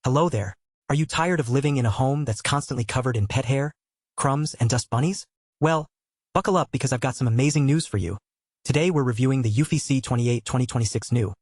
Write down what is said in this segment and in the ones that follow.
Hello there. Are you tired of living in a home that's constantly covered in pet hair, crumbs, and dust bunnies? Well, buckle up because I've got some amazing news for you. Today we're reviewing the eufy C28 2026 new,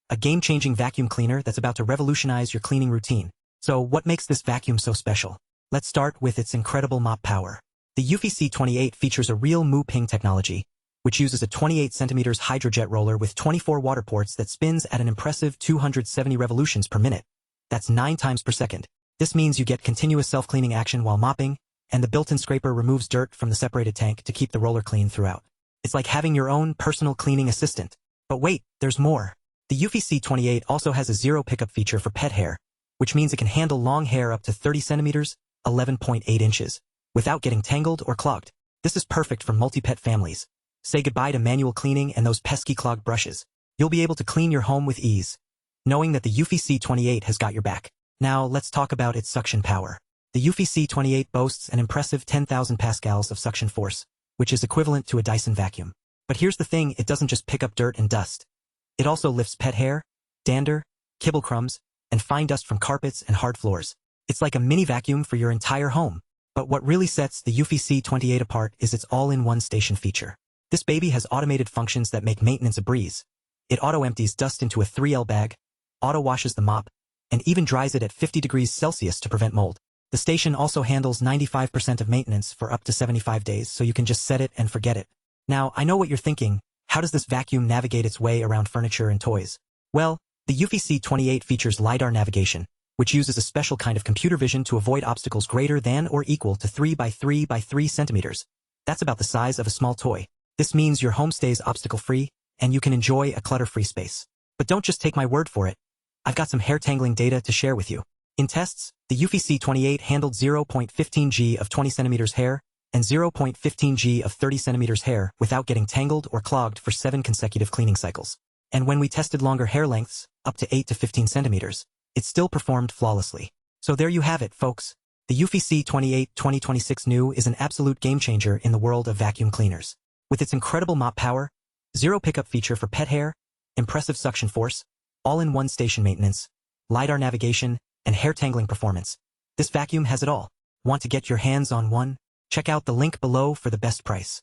a game-changing vacuum cleaner that's about to revolutionize your cleaning routine. So what makes this vacuum so special? Let's start with its incredible mop power. The eufy C28 features a real moo-ping technology, which uses a 28 centimeters HydroJet roller with 24 water ports that spins at an impressive 270 revolutions per minute. That's 9 times per second. This means you get continuous self-cleaning action while mopping, and the built-in scraper removes dirt from the separated tank to keep the roller clean throughout. It's like having your own personal cleaning assistant. But wait, there's more. The eufy C28 also has a zero pickup feature for pet hair, which means it can handle long hair up to 30 centimeters, 11.8 inches, without getting tangled or clogged. This is perfect for multi-pet families. Say goodbye to manual cleaning and those pesky clogged brushes. You'll be able to clean your home with ease, knowing that the eufy C28 has got your back. Now let's talk about its suction power. The eufy C28 boasts an impressive 10,000 pascals of suction force, which is equivalent to a Dyson vacuum. But here's the thing, it doesn't just pick up dirt and dust. It also lifts pet hair, dander, kibble crumbs, and fine dust from carpets and hard floors. It's like a mini vacuum for your entire home. But what really sets the eufy C28 apart is its all-in-one station feature. This baby has automated functions that make maintenance a breeze. It auto-empties dust into a 3L bag, auto-washes the mop, and even dries it at 50 degrees Celsius to prevent mold. The station also handles 95% of maintenance for up to 75 days, so you can just set it and forget it. Now, I know what you're thinking. How does this vacuum navigate its way around furniture and toys? Well, the eufy C28 features LiDAR navigation, which uses a special kind of computer vision to avoid obstacles greater than or equal to 3 by 3 by 3 centimeters. That's about the size of a small toy. This means your home stays obstacle-free, and you can enjoy a clutter-free space. But don't just take my word for it. I've got some hair-tangling data to share with you. In tests, the eufy C28 handled 0.15 G of 20 centimeters hair and 0.15 G of 30 centimeters hair without getting tangled or clogged for 7 consecutive cleaning cycles. And when we tested longer hair lengths, up to 8 to 15 centimeters, it still performed flawlessly. So there you have it, folks. The eufy C28 2026 new is an absolute game-changer in the world of vacuum cleaners. With its incredible mop power, zero pickup feature for pet hair, impressive suction force, all-in-one station maintenance, LiDAR navigation, and hair-tangling performance, this vacuum has it all. Want to get your hands on one? Check out the link below for the best price.